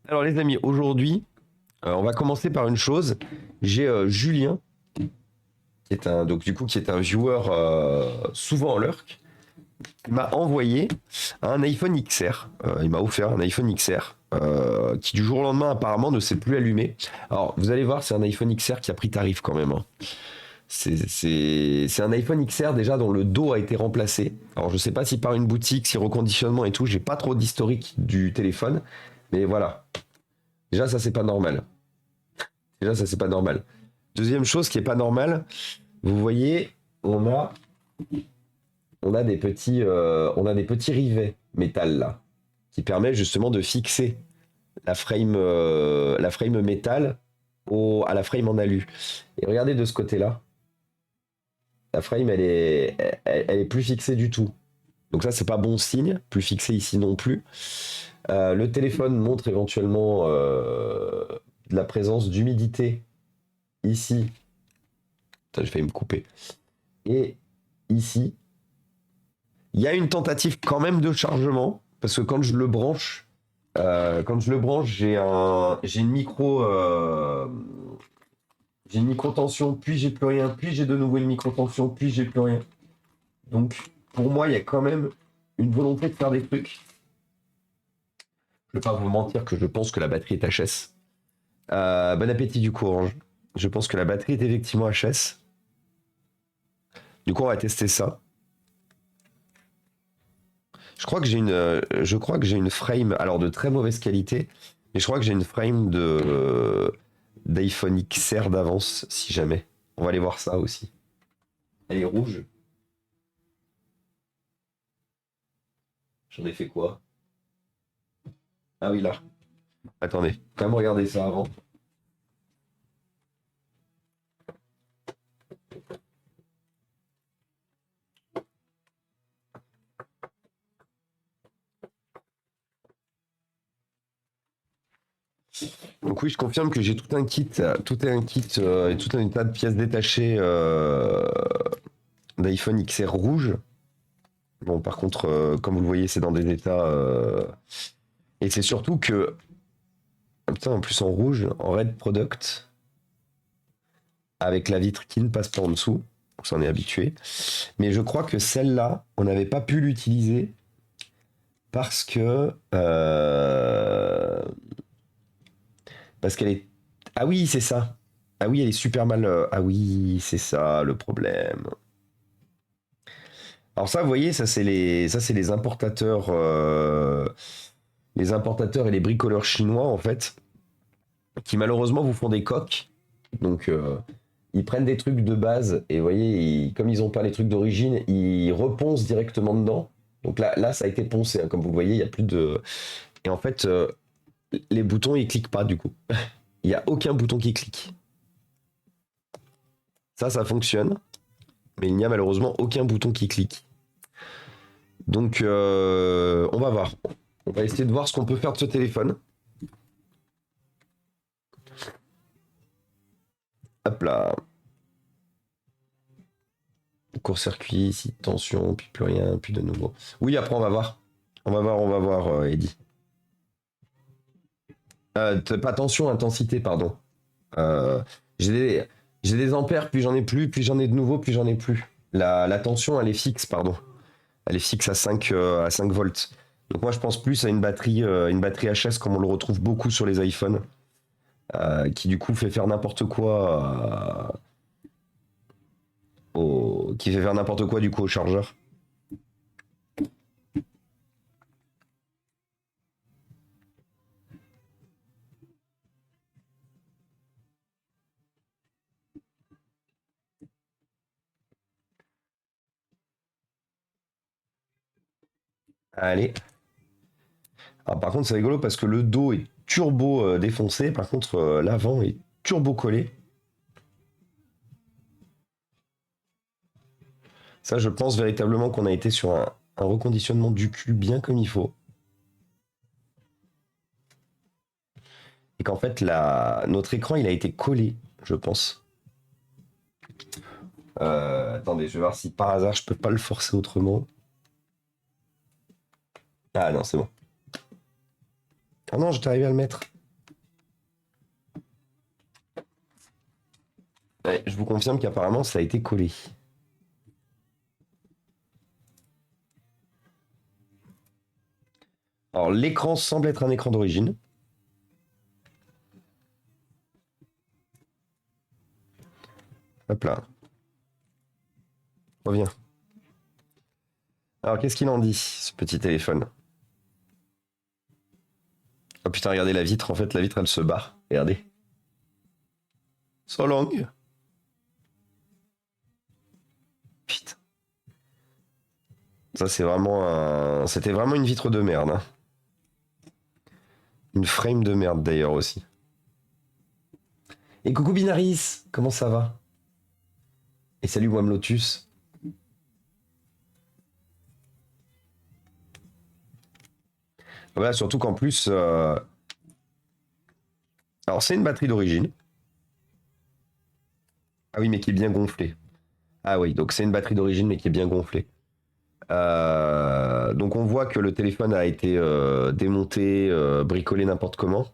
Alors les amis, aujourd'hui, on va commencer par une chose. J'ai Julien, qui est un viewer souvent en lurk, qui m'a envoyé un iPhone XR. Il m'a offert un iPhone XR qui du jour au lendemain apparemment ne s'est plus allumé. Alors vous allez voir, c'est un iPhone XR qui a pris tarif quand même, hein. C'est un iPhone XR déjà dont le dos a été remplacé. Alors je sais pas si par une boutique, si reconditionnement et tout, j'ai pas trop d'historique du téléphone, mais voilà. Déjà ça c'est pas normal. Déjà ça c'est pas normal. Deuxième chose qui est pas normale, vous voyez, on a on a des petits rivets métal là qui permettent justement de fixer la frame métal à la frame en alu. Et regardez de ce côté-là, la frame elle est plus fixée du tout. Donc ça c'est pas bon signe, plus fixé ici non plus. Le téléphone montre éventuellement de la présence d'humidité ici. Putain, j'ai failli me couper. Et ici, il y a une tentative quand même de chargement parce que quand je le branche, j'ai une micro tension, puis j'ai plus rien, puis j'ai de nouveau une micro tension, puis j'ai plus rien. Donc pour moi, il y a quand même une volonté de faire des trucs. Je ne vais pas vous mentir que je pense que la batterie est HS. Bon appétit du coup, Orange. Je pense que la batterie est effectivement HS. Du coup, on va tester ça. Je crois que j'ai une frame, alors de très mauvaise qualité, mais je crois que j'ai une frame d'iPhone XR d'avance, si jamais. On va aller voir ça aussi. Elle est rouge. J'en ai fait quoi? Ah oui, là. Attendez, quand même regarder ça avant. Donc oui, je confirme que j'ai tout un kit et tout un tas de pièces détachées d'iPhone XR rouge. Bon, par contre, comme vous le voyez, c'est dans des états... Et c'est surtout que... Putain, en plus en rouge, en red product, avec la vitre qui ne passe pas en dessous. On s'en est habitué. Mais je crois que celle-là, on n'avait pas pu l'utiliser parce que... parce qu'elle est... Ah oui, c'est ça. Ah oui, elle est super mal... Ah oui, c'est ça le problème. Alors ça, vous voyez, ça c'est les importateurs et les bricoleurs chinois en fait, qui malheureusement vous font des coques. Donc ils prennent des trucs de base et vous voyez, comme ils n'ont pas les trucs d'origine, ils reponcent directement dedans. Donc là, ça a été poncé, hein, comme vous le voyez, il y a plus de. Et en fait, les boutons ils cliquent pas du coup. Il n'y a aucun bouton qui clique. Ça fonctionne, mais il n'y a malheureusement aucun bouton qui clique. Donc, on va voir. On va essayer de voir ce qu'on peut faire de ce téléphone. Hop là. Court-circuit, ici, tension, puis plus rien, puis de nouveau. Oui, après, on va voir. On va voir, Eddy. Pas tension, intensité, pardon. Euh, j'ai des, j'ai des ampères, puis j'en ai plus, puis j'en ai de nouveau, puis j'en ai plus. La tension, elle est fixe, pardon. Elle est fixe à 5 volts. Donc moi, je pense plus à une batterie HS comme on le retrouve beaucoup sur les iPhones, qui du coup fait faire n'importe quoi, qui fait faire n'importe quoi du coup au chargeur. Allez. Ah, par contre, c'est rigolo parce que le dos est turbo défoncé, par contre, l'avant est turbo collé. Ça, je pense véritablement qu'on a été sur un reconditionnement du cul bien comme il faut. Et qu'en fait, notre écran, il a été collé, je pense. Attendez, je vais voir si par hasard, je peux pas le forcer autrement. Ah non, c'est bon. Ah non, j'étais arrivé à le mettre. Ouais, je vous confirme qu'apparemment ça a été collé. Alors l'écran semble être un écran d'origine. Hop là. Reviens. Alors qu'est-ce qu'il en dit, ce petit téléphone? Oh putain, regardez la vitre. En fait, la vitre, elle se barre. Regardez. So long. Putain. Ça, c'est vraiment un... C'était vraiment une vitre de merde. Hein. Une frame de merde, d'ailleurs, aussi. Et coucou Binaris, comment ça va? Et salut Wam Lotus. Voilà, surtout qu'en plus... Alors, c'est une batterie d'origine. Ah oui, mais qui est bien gonflée. Ah oui, donc c'est une batterie d'origine, mais qui est bien gonflée. Donc on voit que le téléphone a été démonté, bricolé n'importe comment.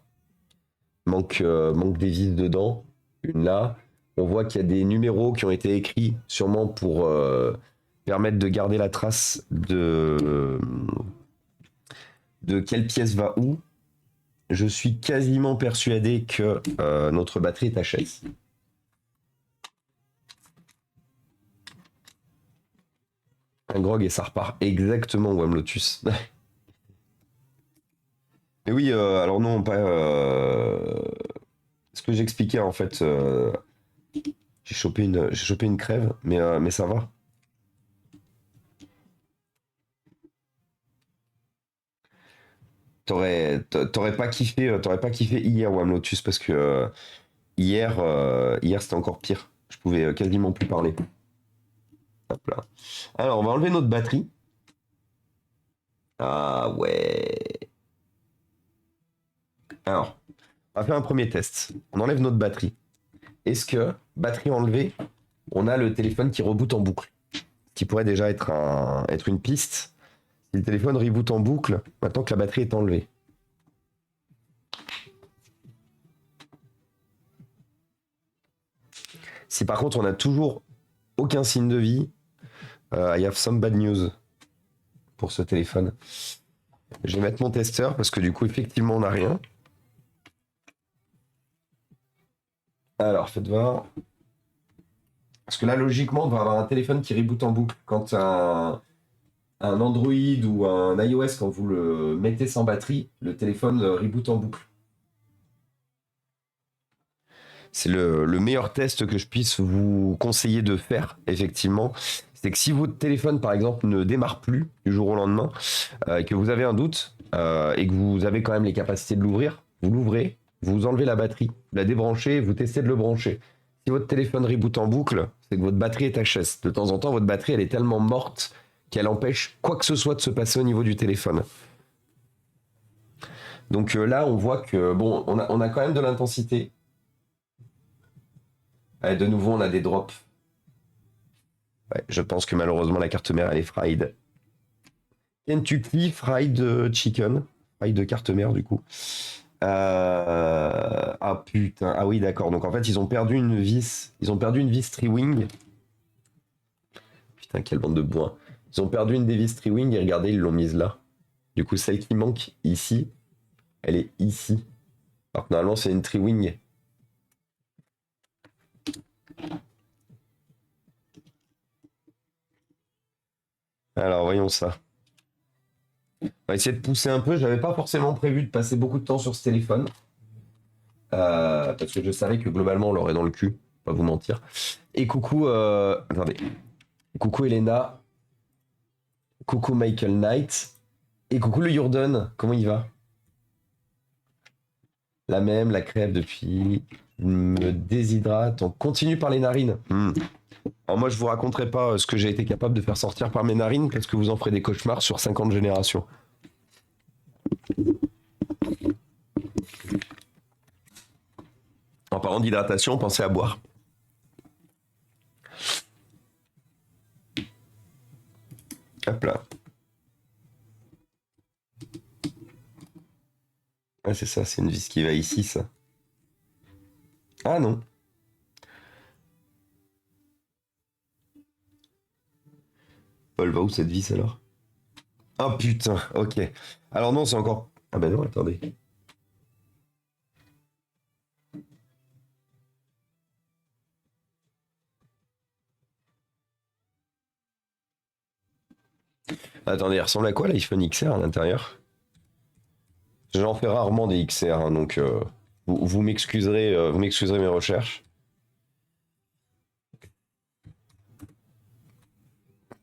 Manque des vis dedans, une là. On voit qu'il y a des numéros qui ont été écrits, sûrement pour permettre de garder la trace de quelle pièce va où. Je suis quasiment persuadé que notre batterie est HS. Un grog et ça repart exactement Wam Lotus. Mais oui, alors non, pas. Ce que j'expliquais en fait, j'ai chopé une crève, mais ça va. T'aurais pas kiffé hier Wam Lotus parce que hier c'était encore pire. Je pouvais quasiment plus parler. Hop là. Alors on va enlever notre batterie. Ah ouais. Alors, on va faire un premier test. On enlève notre batterie. Est-ce que, batterie enlevée, on a le téléphone qui reboot en boucle? Qui pourrait déjà être une piste. Si le téléphone reboot en boucle, maintenant que la batterie est enlevée. Si par contre on n'a toujours aucun signe de vie, I have some bad news pour ce téléphone. Je vais mettre mon testeur parce que du coup effectivement on n'a rien. Alors faites voir. Parce que là logiquement on va avoir un téléphone qui reboot en boucle quand un Android ou un iOS, quand vous le mettez sans batterie, le téléphone reboot en boucle. C'est le meilleur test que je puisse vous conseiller de faire, effectivement. C'est que si votre téléphone, par exemple, ne démarre plus du jour au lendemain, et que vous avez un doute, et que vous avez quand même les capacités de l'ouvrir, vous l'ouvrez, vous enlevez la batterie, vous la débranchez, vous testez de le brancher. Si votre téléphone reboot en boucle, c'est que votre batterie est HS. De temps en temps, votre batterie, elle est tellement morte qu'elle empêche quoi que ce soit de se passer au niveau du téléphone. Donc là, on voit que, bon, on a quand même de l'intensité. Ouais, de nouveau, on a des drops. Ouais, je pense que malheureusement, la carte mère, elle est fried. Kentucky Fried Chicken. Fried carte mère, du coup. Ah putain. Ah oui, d'accord. Donc en fait, ils ont perdu une vis. Ils ont perdu une vis Triwing. Putain, quelle bande de bois. Ils ont perdu une des vis Triwing et regardez, ils l'ont mise là. Du coup, celle qui manque ici, elle est ici. Alors que normalement, c'est une Triwing. Alors, voyons ça. On va essayer de pousser un peu. J'avais pas forcément prévu de passer beaucoup de temps sur ce téléphone. Parce que je savais que globalement, on l'aurait dans le cul. Pas vous mentir. Et coucou... Attendez. Coucou Elena. Coucou Michael Knight. Et coucou le Jordan. Comment il va? La même, la crève depuis... Me déshydrate. On continue par les narines. Alors moi, je vous raconterai pas ce que j'ai été capable de faire sortir par mes narines parce que vous en ferez des cauchemars sur 50 générations. En parlant d'hydratation, pensez à boire. Hop là. Ouais, c'est ça, c'est une vis qui va ici, ça. Ah non. Elle va où cette vis alors? Ah putain, ok. Alors non, c'est encore... Ah bah non, attendez. Attendez, il ressemble à quoi l'iPhone XR à l'intérieur? J'en fais rarement des XR, hein, donc vous m'excuserez mes recherches.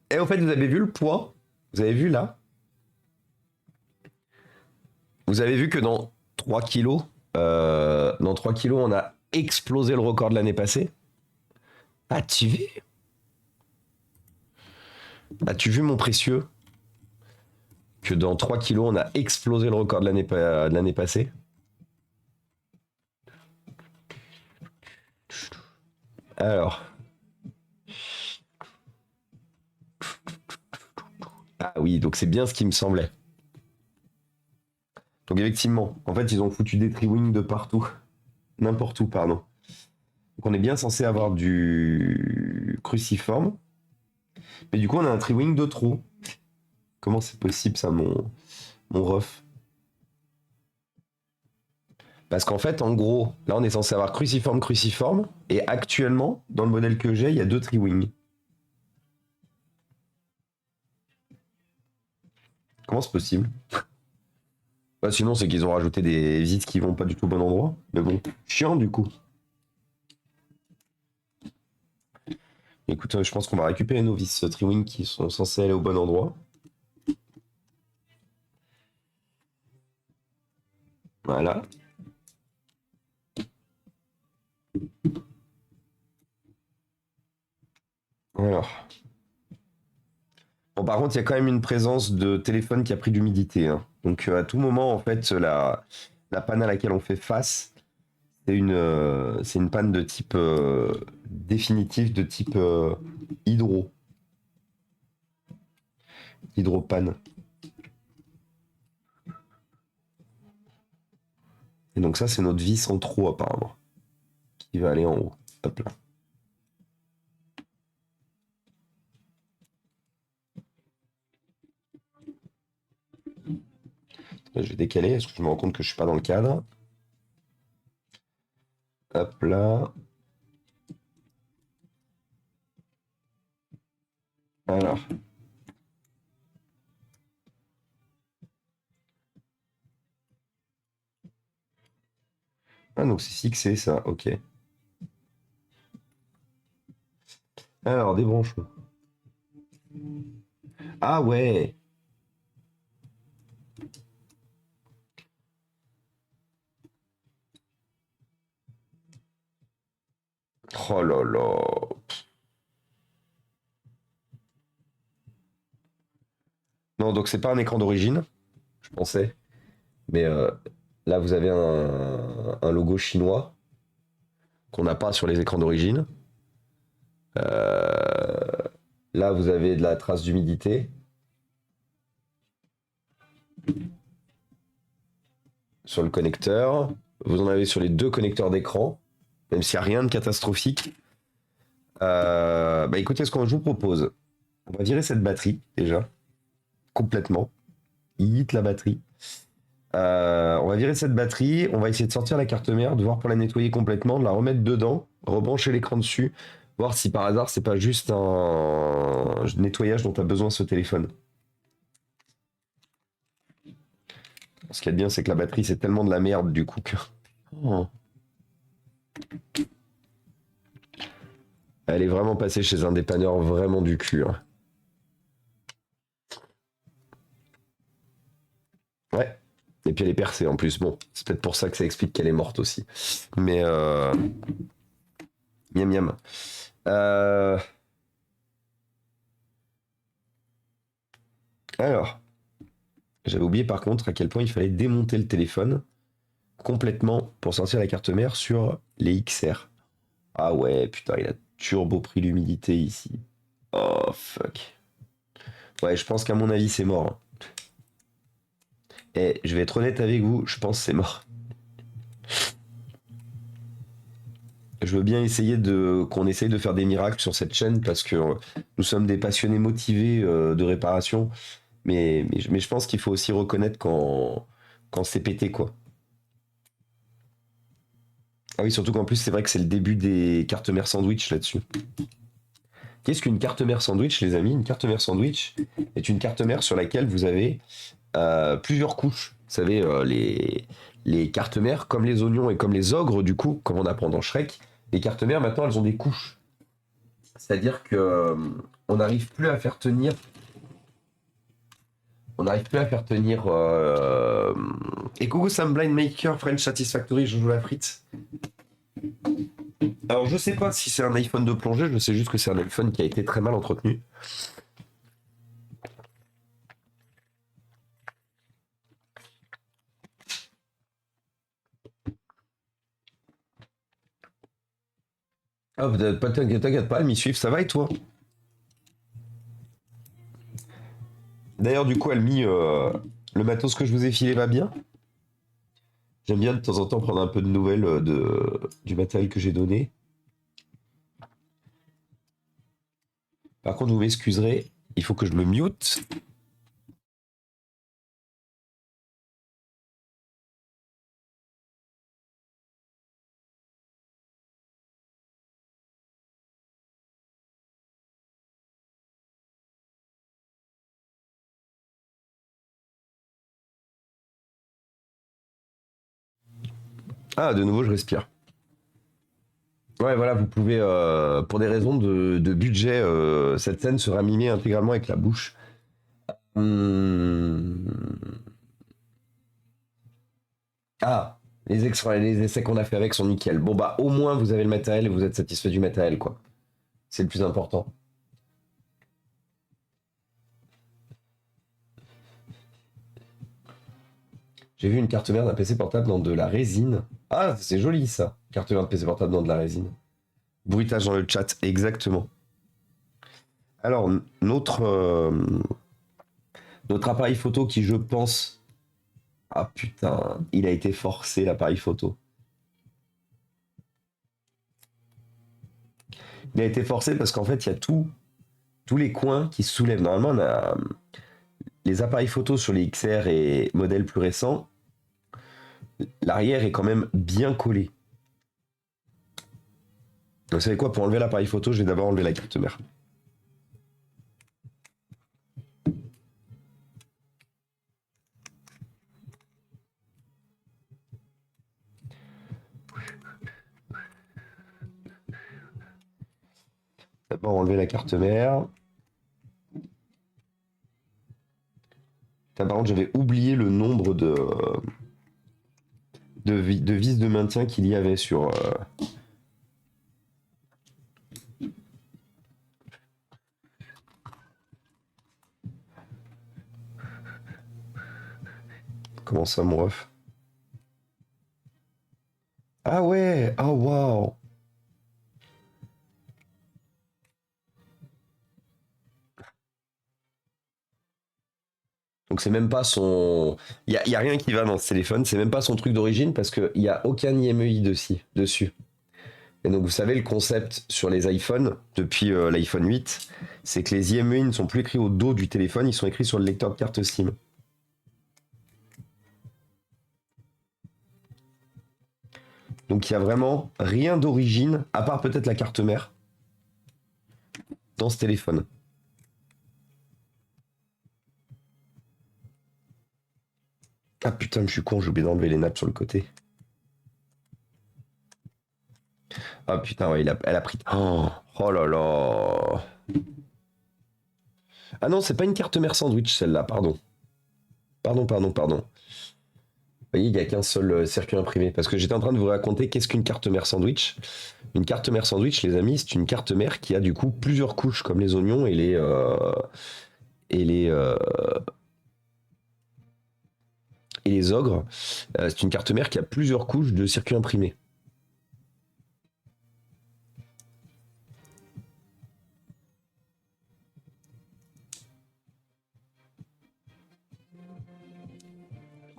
Et au fait, vous avez vu le poids? Vous avez vu là? Vous avez vu que dans 3 kilos, dans 3 kilos, on a explosé le record de l'année passée? As-tu vu? As-tu vu mon précieux? Que dans 3 kilos, on a explosé le record de l'année passée? Alors. Ah oui, donc c'est bien ce qui me semblait. Donc effectivement, en fait, ils ont foutu des tri-wings de partout. N'importe où, pardon. Donc on est bien censé avoir du cruciforme. Mais du coup, on a un tri-wing de trop. Comment c'est possible ça, mon ref? Parce qu'en fait, en gros, là, on est censé avoir cruciforme, cruciforme. Et actuellement, dans le modèle que j'ai, il y a 2 tri-wings. Comment c'est possible? Bah, sinon, c'est qu'ils ont rajouté des vis qui vont pas du tout au bon endroit. Mais bon, chiant du coup. Écoute, je pense qu'on va récupérer nos vis tri-wing qui sont censés aller au bon endroit. Voilà. Alors. Bon, par contre, il y a quand même une présence de téléphone qui a pris de l'humidité, hein. Donc, à tout moment, en fait, la panne à laquelle on fait face, c'est une panne de type définitif, de type hydropanne. Et donc ça, c'est notre vis en trop, apparemment, qui va aller en haut. Hop là. Je vais décaler, parce que je me rends compte que je suis pas dans le cadre. Hop là. Alors. Ah, donc c'est fixé, ça, ok. Alors, débranchons. Ah ouais. Oh là là. Non, donc c'est pas un écran d'origine, je pensais. Mais là, vous avez un logo chinois qu'on n'a pas sur les écrans d'origine. Là, vous avez de la trace d'humidité sur le connecteur. Vous en avez sur les 2 connecteurs d'écran, même s'il n'y a rien de catastrophique. Bah écoutez, ce qu'on je vous propose, on va virer cette batterie déjà, complètement. Hit la batterie. On va virer cette batterie, on va essayer de sortir la carte mère, de voir pour la nettoyer complètement, de la remettre dedans, rebrancher l'écran dessus, voir si par hasard c'est pas juste un nettoyage dont a besoin ce téléphone. Ce qu'il y a de bien, c'est que la batterie c'est tellement de la merde du coup que... Oh. Elle est vraiment passée chez un dépanneur vraiment du cul, hein. Ouais. Et puis elle est percée en plus. Bon, c'est peut-être pour ça que ça explique qu'elle est morte aussi. Mais miam miam. Alors, j'avais oublié par contre à quel point il fallait démonter le téléphone complètement pour sortir la carte mère sur les XR. Ah ouais, putain, il a turbo pris l'humidité ici. Oh fuck. Ouais, je pense qu'à mon avis c'est mort, hein. Et je vais être honnête avec vous, je pense que c'est mort. Je veux bien essayer qu'on essaye de faire des miracles sur cette chaîne parce que nous sommes des passionnés motivés de réparation. Mais je pense qu'il faut aussi reconnaître quand c'est pété, quoi. Ah oui, surtout qu'en plus, c'est vrai que c'est le début des cartes mères sandwich là-dessus. Qu'est-ce qu'une carte mère sandwich, les amis? Une carte mère sandwich est une carte mère sur laquelle vous avez plusieurs couches. Vous savez, les cartes mères, comme les oignons et comme les ogres, du coup, comme on apprend dans Shrek, les cartes mères, maintenant, elles ont des couches. C'est-à-dire que on n'arrive plus à faire tenir. On n'arrive plus à faire tenir. Et coucou Sam Blind Maker, French Satisfactory, je joue la frite. Alors je sais pas si c'est un iPhone de plongée, je sais juste que c'est un iPhone qui a été très mal entretenu. Ah, t'inquiète pas, elle m'y suivent, ça va et toi? D'ailleurs, du coup, Almi, le matos que je vous ai filé va bien? J'aime bien de temps en temps prendre un peu de nouvelles du matériel que j'ai donné. Par contre, vous m'excuserez, il faut que je me mute. Ah, de nouveau, je respire. Ouais, voilà, vous pouvez, pour des raisons de budget, cette scène sera mimée intégralement avec la bouche. Hum. Ah, les essais qu'on a fait avec sont nickel. Bon, bah, au moins, vous avez le matériel et vous êtes satisfait du matériel, quoi. C'est le plus important. J'ai vu une carte mère d'un PC portable dans de la résine. Ah, c'est joli, ça. Carte mère de PC portable dans de la résine. Bruitage dans le chat, exactement. Alors, notre appareil photo qui, je pense... Ah putain, il a été forcé, l'appareil photo. Il a été forcé parce qu'en fait, il y a tous les coins qui se soulèvent. Normalement, on a les appareils photo sur les XR et modèles plus récents. L'arrière est quand même bien collé. Vous savez quoi, pour enlever l'appareil photo, je vais d'abord enlever la carte mère. D'abord enlever la carte mère. Par contre, j'avais oublié le nombre de vis de maintien qu'il y avait sur... Comment ça, mon ref? Ah ouais. Oh waouh. Donc c'est même pas son... y a rien qui va dans ce téléphone, c'est même pas son truc d'origine parce qu'il n'y a aucun IMEI dessus. Et donc vous savez, le concept sur les iPhones, depuis l'iPhone 8, c'est que les IMEI ne sont plus écrits au dos du téléphone, ils sont écrits sur le lecteur de carte SIM. Donc il y a vraiment rien d'origine, à part peut-être la carte mère, dans ce téléphone. Ah putain, je suis con, j'ai oublié d'enlever les nappes sur le côté. Ah putain, ouais, elle a pris... Oh, oh là là. Ah non, c'est pas une carte mère sandwich celle-là, pardon. Pardon. Vous voyez, il n'y a qu'un seul circuit imprimé. Parce que j'étais en train de vous raconter qu'est-ce qu'une carte mère sandwich. Une carte mère sandwich, les amis, c'est une carte mère qui a du coup plusieurs couches, comme les oignons et les, euh, et les ogres. C'est une carte mère qui a plusieurs couches de circuits imprimés.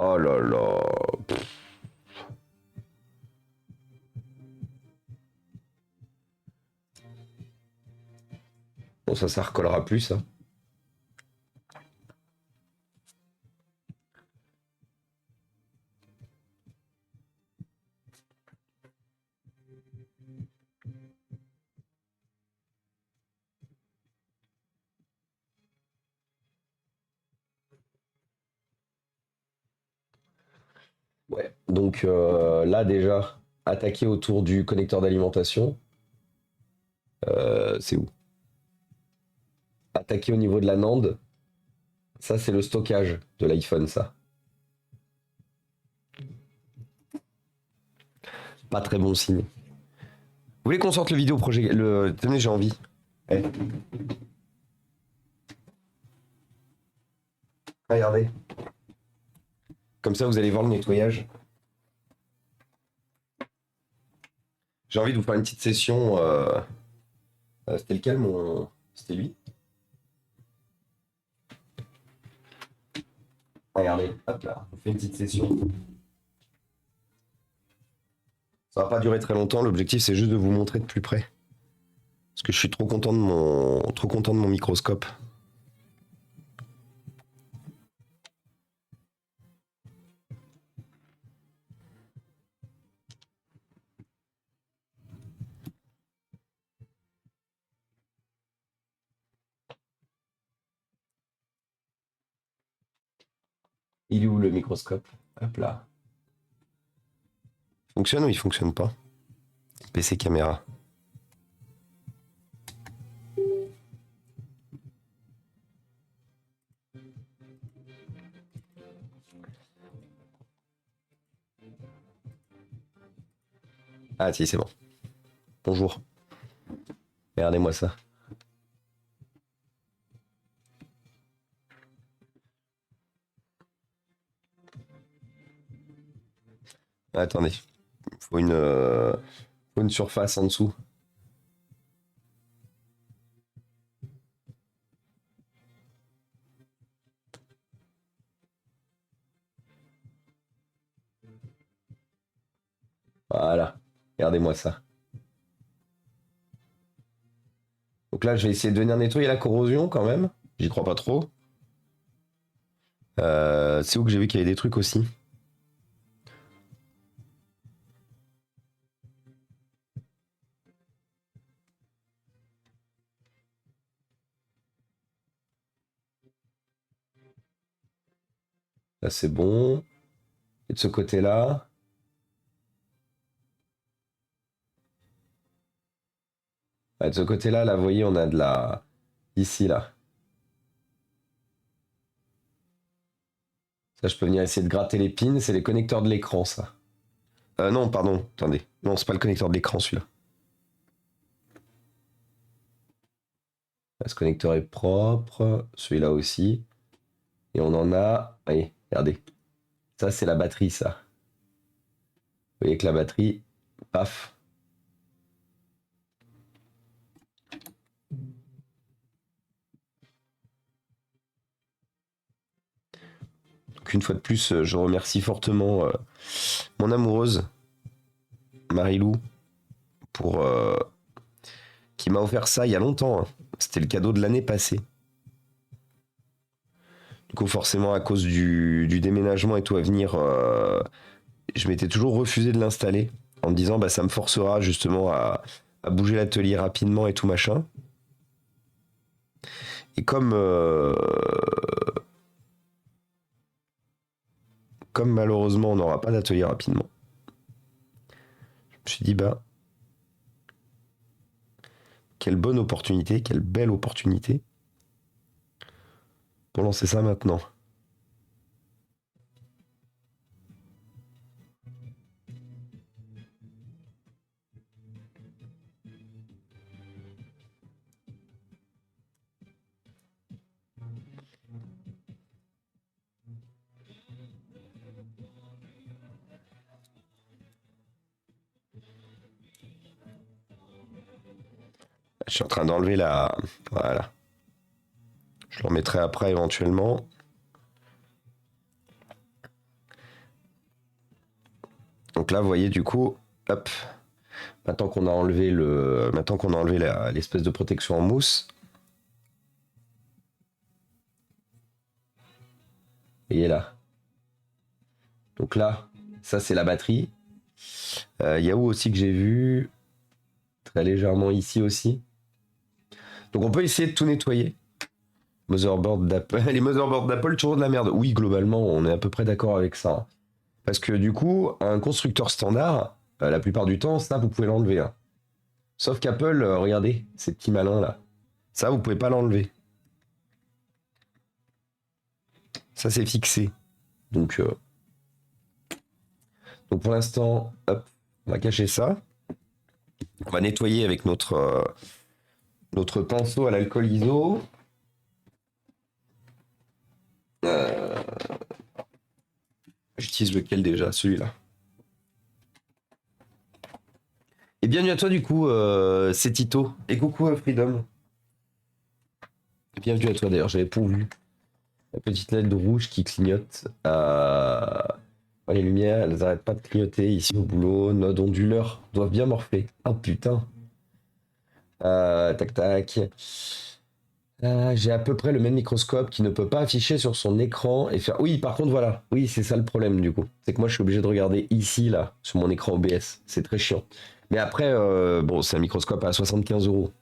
Oh là là. Bon, ça recollera plus, ça. Ouais, donc là déjà, attaquer autour du connecteur d'alimentation, c'est où? Attaquer au niveau de la NAND, ça c'est le stockage de l'iPhone, ça. Pas très bon signe. Vous voulez qu'on sorte le vidéo projet le... Tenez, j'ai envie. Eh. Regardez. Comme ça, vous allez voir le nettoyage. J'ai envie de vous faire une petite session. C'était lequel mon... C'était lui. Regardez, hop là, on fait une petite session. Ça va pas durer très longtemps, l'objectif c'est juste de vous montrer de plus près. Parce que je suis trop content de mon microscope. Il est où le microscope? Hop là. Il fonctionne ou il fonctionne pas? PC caméra. Ah si, c'est bon. Bonjour. Regardez-moi ça. Attendez. Il faut une surface en dessous. Voilà. Regardez-moi ça. Donc là, je vais essayer de venir nettoyer la corrosion quand même. J'y crois pas trop. C'est où que j'ai vu qu'il y avait des trucs aussi. Là, c'est bon. Et de ce côté-là. De ce côté-là, là, vous voyez, on a de la... Ici, là. Ça, je peux venir essayer de gratter les pins. C'est les connecteurs de l'écran, ça. Non, pardon. Attendez. Non, c'est pas le connecteur de l'écran, celui-là. Là, ce connecteur est propre. Celui-là aussi. Et on en a... Allez, regardez. Ça, c'est la batterie, ça. Vous voyez que la batterie... Paf. Donc, une fois de plus, je remercie fortement mon amoureuse, Marilou, pour... qui m'a offert ça il y a longtemps. Hein. C'était le cadeau de l'année passée. Du coup, forcément, à cause du déménagement et tout à venir, je m'étais toujours refusé de l'installer en me disant bah ça me forcera justement à bouger l'atelier rapidement et tout machin. Et comme malheureusement on n'aura pas d'atelier rapidement, je me suis dit bah quelle bonne opportunité, quelle belle opportunité pour lancer ça maintenant. Je suis en train d'enlever la... Voilà. Je le remettrai après éventuellement. Donc là, vous voyez, du coup, hop. Maintenant qu'on a enlevé l'espèce de protection en mousse, voyez là. Donc là, ça c'est la batterie. Il y a où aussi que j'ai vu très légèrement ici aussi. Donc on peut essayer de tout nettoyer. Motherboard d'Apple. Les motherboards d'Apple, toujours de la merde. Oui, globalement, on est à peu près d'accord avec ça. Parce que du coup, un constructeur standard, la plupart du temps, ça, vous pouvez l'enlever. Hein. Sauf qu'Apple, regardez, ces petits malins là. Ça, vous pouvez pas l'enlever. Ça, c'est fixé. Donc pour l'instant, hop, on va cacher ça. On va nettoyer avec notre pinceau à l'alcool iso. J'utilise lequel déjà? Celui-là. Et bienvenue à toi du coup, c'est Tito. Et coucou Freedom. Et bienvenue à toi d'ailleurs, j'avais pourvu. La petite LED rouge qui clignote. Les lumières, elles n'arrêtent pas de clignoter ici au boulot. Node onduleur doivent bien morfler. Oh putain. Tac tac. J'ai à peu près le même microscope qui ne peut pas afficher sur son écran et faire... Oui, par contre, voilà. Oui, c'est ça le problème, du coup. C'est que moi, je suis obligé de regarder ici, là, sur mon écran OBS. C'est très chiant. Mais après, bon, c'est un microscope à 75 €.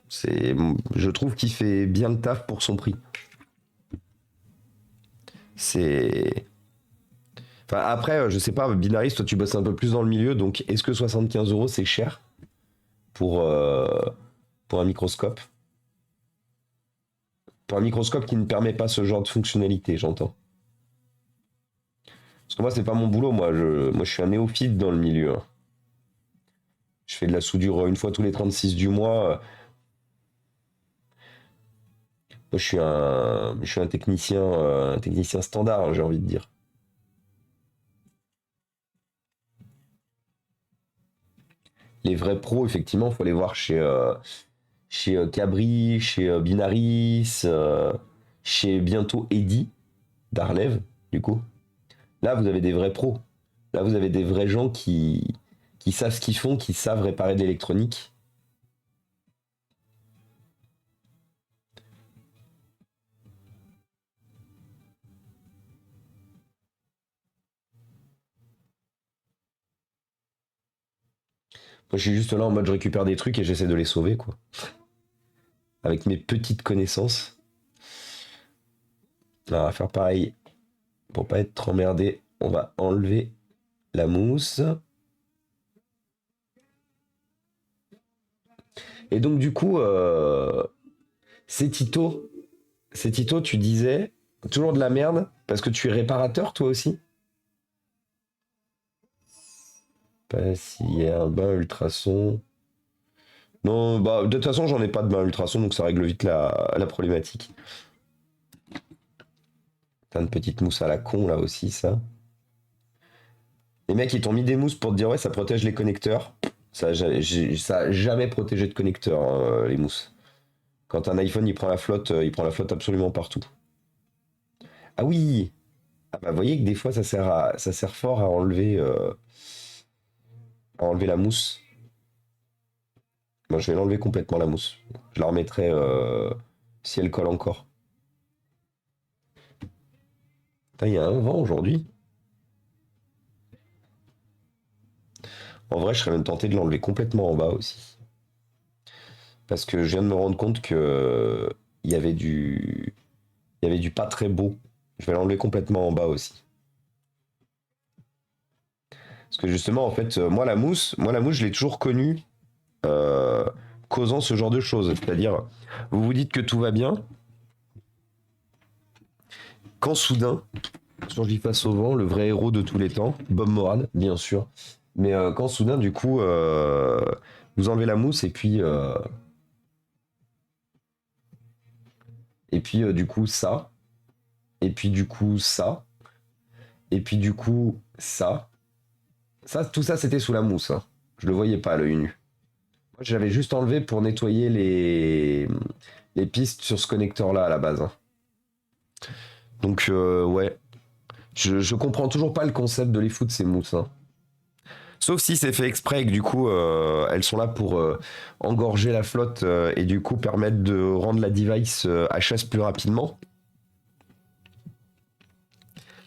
Je trouve qu'il fait bien le taf pour son prix. C'est... Enfin, après, je sais pas, Binaris, toi, tu bosses un peu plus dans le milieu, donc est-ce que 75 € c'est cher pour un microscope? Pour un microscope qui ne permet pas ce genre de fonctionnalité, j'entends. Parce que moi, c'est pas mon boulot, moi je suis un néophyte dans le milieu. Hein. Je fais de la soudure une fois tous les 36 du mois. Moi, je suis un technicien standard, hein, j'ai envie de dire. Les vrais pros, effectivement, il faut les voir chez Cabri, chez Binaris, chez bientôt Eddy, d'Arlev, du coup. Là, vous avez des vrais pros. Là, vous avez des vrais gens qui savent ce qu'ils font, qui savent réparer de l'électronique. Moi, je suis juste là en mode je récupère des trucs et j'essaie de les sauver, quoi. Avec mes petites connaissances. Alors, on va faire pareil. Pour pas être trop emmerdé, on va enlever la mousse. Et donc, du coup, c'est Tito. C'est Tito, tu disais, toujours de la merde, parce que tu es réparateur, toi aussi? Pas s'il y a un bain ultrason. Non, bah, de toute façon, j'en ai pas de bain ultrason, donc ça règle vite la problématique. T'as une petite mousse à la con, là aussi, ça. Les mecs, ils t'ont mis des mousses pour te dire, ouais, ça protège les connecteurs. Ça a jamais protégé de connecteurs, hein, les mousses. Quand un iPhone, il prend la flotte absolument partout. Ah oui! Ah bah, vous voyez que des fois, ça sert fort à enlever la mousse. Moi, je vais l'enlever complètement, la mousse. Je la remettrai si elle colle encore. Putain, il y a un vent aujourd'hui. En vrai, je serais même tenté de l'enlever complètement en bas aussi. Parce que je viens de me rendre compte que il y avait du pas très beau. Je vais l'enlever complètement en bas aussi. Parce que justement, en fait, moi, la mousse, je l'ai toujours connue euh, causant ce genre de choses. C'est-à-dire, vous vous dites que tout va bien, quand soudain, surgit face au vent, le vrai héros de tous les temps, Bob Moran, bien sûr. Mais quand soudain, du coup, vous enlevez la mousse et puis du coup ça, et puis du coup ça, et puis du coup ça. Ça, tout ça, c'était sous la mousse. Hein. Je le voyais pas à l'œil nu. Moi, j'avais juste enlevé pour nettoyer les pistes sur ce connecteur-là à la base. Hein. Donc, ouais. Je comprends toujours pas le concept de les foutre ces mousses. Hein. Sauf si c'est fait exprès et que du coup, elles sont là pour engorger la flotte et du coup permettre de rendre la device HS plus rapidement.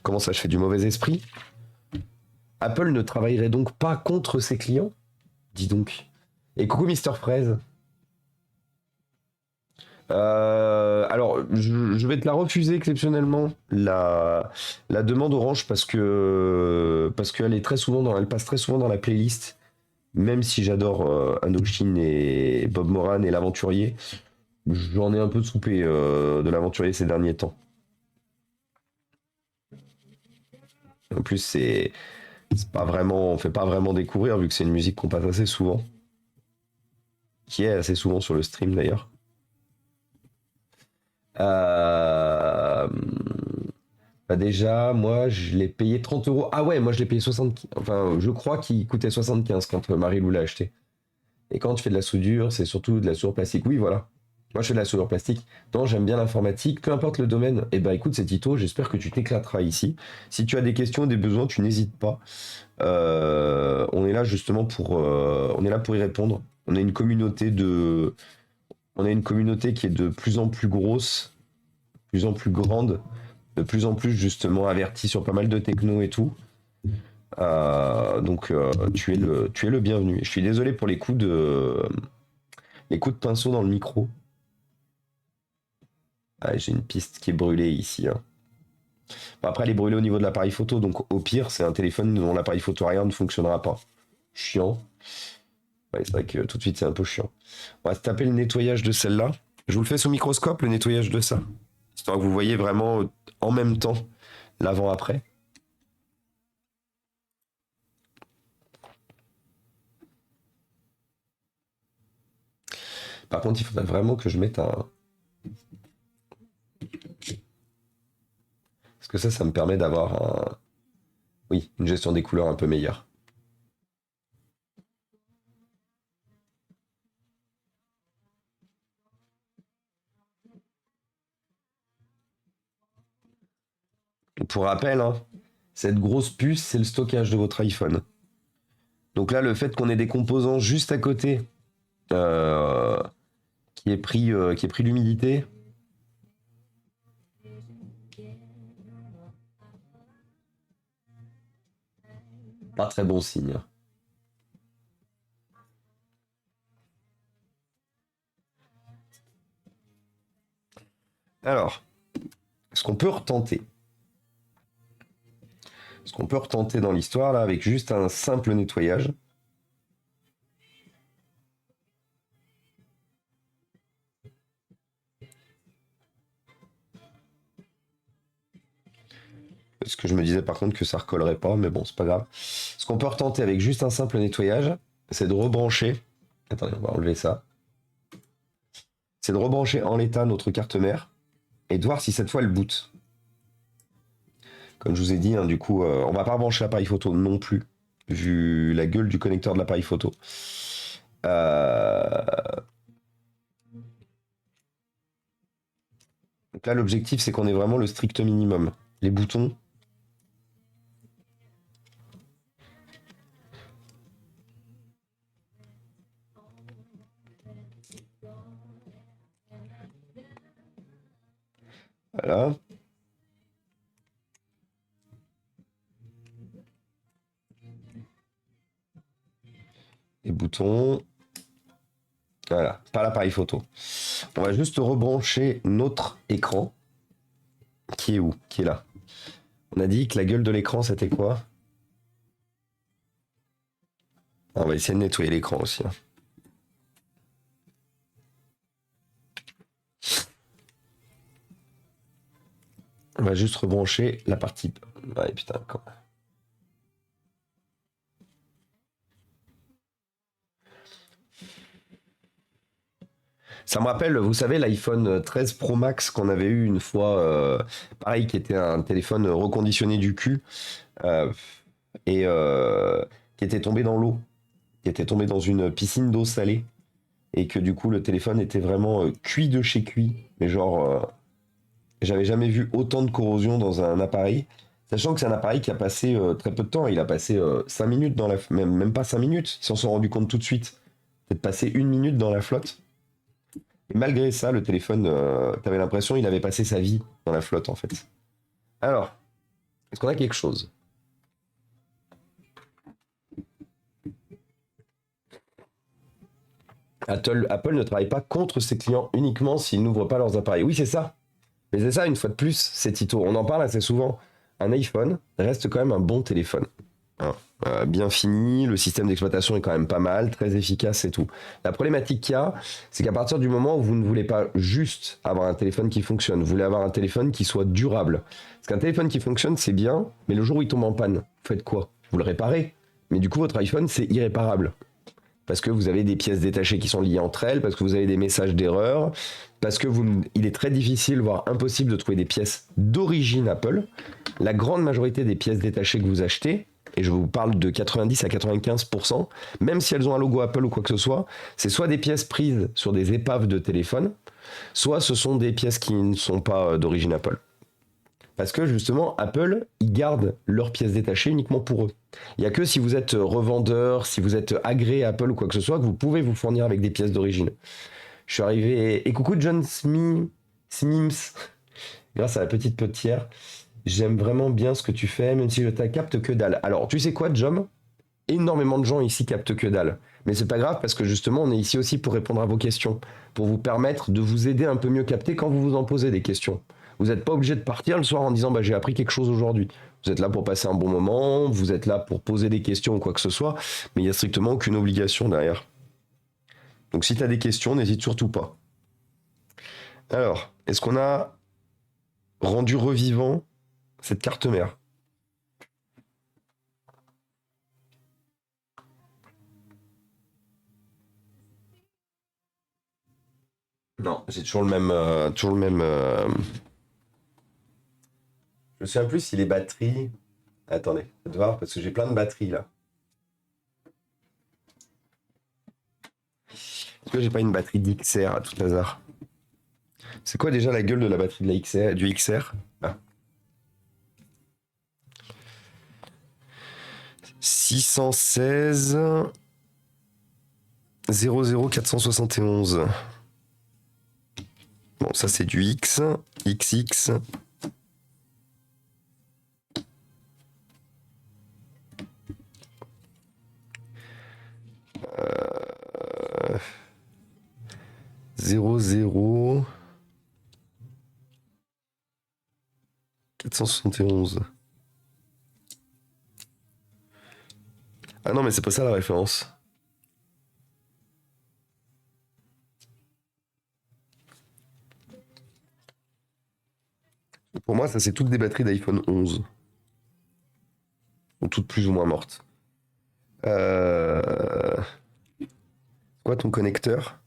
Comment ça, je fais du mauvais esprit? Apple ne travaillerait donc pas contre ses clients? Dis donc. Et coucou Mister Fraise. Alors, je vais te la refuser exceptionnellement, la demande Orange, parce qu'elle est très souvent elle passe très souvent dans la playlist. Même si j'adore Indochine et Bob Moran et l'Aventurier, j'en ai un peu soupé de l'Aventurier ces derniers temps. En plus, c'est pas vraiment, on fait pas vraiment découvrir vu que c'est une musique qu'on passe assez souvent, qui est assez souvent sur le stream d'ailleurs. Euh, Bah déjà, moi, je l'ai payé 30 euros. Ah ouais, moi, je l'ai payé 75. Enfin, je crois qu'il coûtait 75 quand Marie-Lou l'a acheté. Et quand tu fais de la soudure, c'est surtout de la soudure plastique. Oui, voilà. Moi, je fais de la soudure plastique. Non, j'aime bien l'informatique, peu importe le domaine. Eh ben, écoute, c'est Tito, j'espère que tu t'éclateras ici. Si tu as des questions, des besoins, tu n'hésites pas. On est là justement on est là pour y répondre. On est une communauté qui est de plus en plus grosse, de plus en plus grande, de plus en plus justement avertie sur pas mal de techno et tout. Donc tu es le bienvenu. Je suis désolé pour les coups de pinceau dans le micro. Ah, j'ai une piste qui est brûlée ici, hein. Bon, après, elle est brûlée au niveau de l'appareil photo, donc au pire, c'est un téléphone dont l'appareil photo arrière ne fonctionnera pas. Chiant. Ouais, c'est vrai que tout de suite, c'est un peu chiant. On va se taper le nettoyage de celle-là. Je vous le fais sous microscope, le nettoyage de ça. Histoire que vous voyez vraiment en même temps l'avant-après. Par contre, il faudrait vraiment que je mette un... Parce que ça me permet d'avoir un... Oui, une gestion des couleurs un peu meilleure. Pour rappel, hein, cette grosse puce, c'est le stockage de votre iPhone. Donc là, le fait qu'on ait des composants juste à côté euh, qui est pris l'humidité, pas très bon signe. Alors, ce qu'on peut retenter. Ce qu'on peut retenter dans l'histoire, là, avec juste un simple nettoyage. Parce que je me disais par contre que ça recollerait pas, mais bon, c'est pas grave. Ce qu'on peut retenter avec juste un simple nettoyage, c'est de rebrancher. Attendez, on va enlever ça. C'est de rebrancher en l'état notre carte mère et de voir si cette fois elle boot. Comme je vous ai dit, hein, du coup, on va pas rebrancher l'appareil photo non plus, vu la gueule du connecteur de l'appareil photo. Donc là, l'objectif, c'est qu'on ait vraiment le strict minimum. Les boutons. Voilà. Les boutons. Voilà, pas l'appareil photo. On va juste rebrancher notre écran. Qui est où? Qui est là. On a dit que la gueule de l'écran, c'était quoi? On va essayer de nettoyer l'écran aussi, hein. On va juste rebrancher la partie... Ouais, putain, quand... Ça me rappelle, vous savez, l'iPhone 13 Pro Max qu'on avait eu une fois, pareil, qui était un téléphone reconditionné du cul, euh, et qui était tombé dans l'eau, qui était tombé dans une piscine d'eau salée, et que du coup, le téléphone était vraiment cuit de chez cuit. Mais genre, j'avais jamais vu autant de corrosion dans un appareil, sachant que c'est un appareil qui a passé très peu de temps. Il a passé 5 minutes dans la... Même pas 5 minutes, ils s'en sont rendus compte tout de suite. Peut-être passé 1 minute dans la flotte. Et malgré ça, le téléphone, t'avais l'impression qu'il avait passé sa vie dans la flotte, en fait. Alors, Est-ce qu'on a quelque chose? Apple ne travaille pas contre ses clients uniquement s'ils n'ouvrent pas leurs appareils. Oui, c'est ça. Mais c'est ça, une fois de plus, c'est Tito. On en parle assez souvent. Un iPhone reste quand même un bon téléphone. Hein. Bien fini, le système d'exploitation est quand même pas mal, très efficace et tout. La problématique qu'il y a, c'est qu'à partir du moment où vous ne voulez pas juste avoir un téléphone qui fonctionne, vous voulez avoir un téléphone qui soit durable. Parce qu'un téléphone qui fonctionne, c'est bien, mais le jour où il tombe en panne, vous faites quoi? Vous le réparez. Mais du coup, votre iPhone, c'est irréparable. Parce que vous avez des pièces détachées qui sont liées entre elles, parce que vous avez des messages d'erreur, parce que il est très difficile, voire impossible de trouver des pièces d'origine Apple. La grande majorité des pièces détachées que vous achetez, et je vous parle de 90 à 95%, même si elles ont un logo Apple ou quoi que ce soit, c'est soit des pièces prises sur des épaves de téléphone, soit ce sont des pièces qui ne sont pas d'origine Apple. Parce que justement, Apple, ils gardent leurs pièces détachées uniquement pour eux. Il n'y a que si vous êtes revendeur, si vous êtes agréé Apple ou quoi que ce soit, que vous pouvez vous fournir avec des pièces d'origine. Je suis arrivé... Et coucou John Smims, grâce à la petite potière. J'aime vraiment bien ce que tu fais, même si je capte que dalle. Alors, tu sais quoi, John? Énormément de gens ici captent que dalle. Mais c'est pas grave parce que justement, on est ici aussi pour répondre à vos questions, pour vous permettre de vous aider un peu mieux capter quand vous vous en posez des questions. Vous n'êtes pas obligé de partir le soir en disant bah, j'ai appris quelque chose aujourd'hui. Vous êtes là pour passer un bon moment, vous êtes là pour poser des questions ou quoi que ce soit, mais il n'y a strictement aucune obligation derrière. Donc si tu as des questions, n'hésite surtout pas. Alors, est-ce qu'on a rendu revivant cette carte mère? Non, j'ai toujours le même. Toujours le même. Je me souviens plus si les batteries. Attendez, faites voir, parce que j'ai plein de batteries là. Est-ce que j'ai pas une batterie d'XR à tout hasard? C'est quoi déjà la gueule de la batterie de la XR, du XR? Ah. 616 00471. Bon, ça c'est du X, XX. 00 471. Ah non, mais c'est pas ça la référence. Pour moi, ça c'est toutes des batteries d'iPhone 11. Sont toutes plus ou moins mortes. Quoi ton connecteur?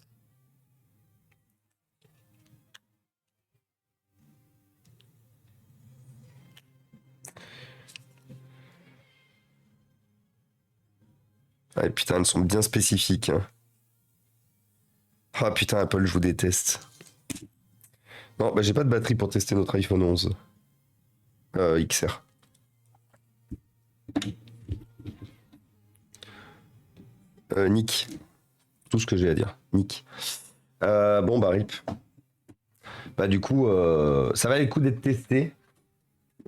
Ah putain, elles sont bien spécifiques. Hein. Ah putain, Apple, je vous déteste. Non, bah j'ai pas de batterie pour tester notre iPhone 11. XR. Nick. Tout ce que j'ai à dire. Nick. Bon, bah rip. Bah du coup, ça valait le coup d'être testé.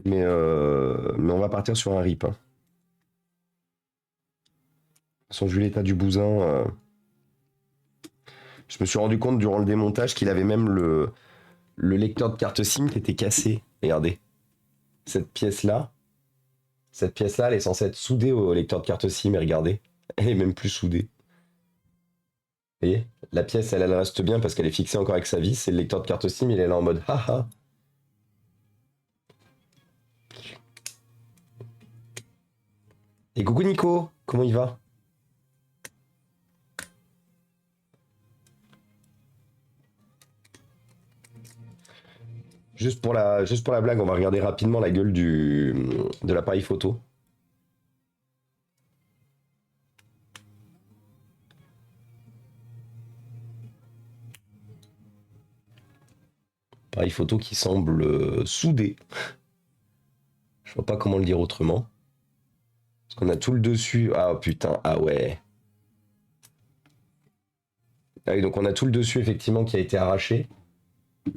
Mais on va partir sur un rip. Hein. De toute façon, vu l'état du bousin, je me suis rendu compte durant le démontage qu'il avait même le lecteur de carte SIM qui était cassé. Regardez. Cette pièce-là, elle est censée être soudée au lecteur de carte SIM. Et regardez, elle est même plus soudée. Vous voyez, la pièce, elle reste bien parce qu'elle est fixée encore avec sa vis. Et le lecteur de carte SIM, il est là en mode haha. Et coucou Nico, comment il va? Juste pour la blague, on va regarder rapidement la gueule de l'appareil photo. Appareil photo qui semble soudé. Je vois pas comment le dire autrement. Parce qu'on a tout le dessus. Ah putain, ah ouais. Ah oui, donc on a tout le dessus effectivement qui a été arraché.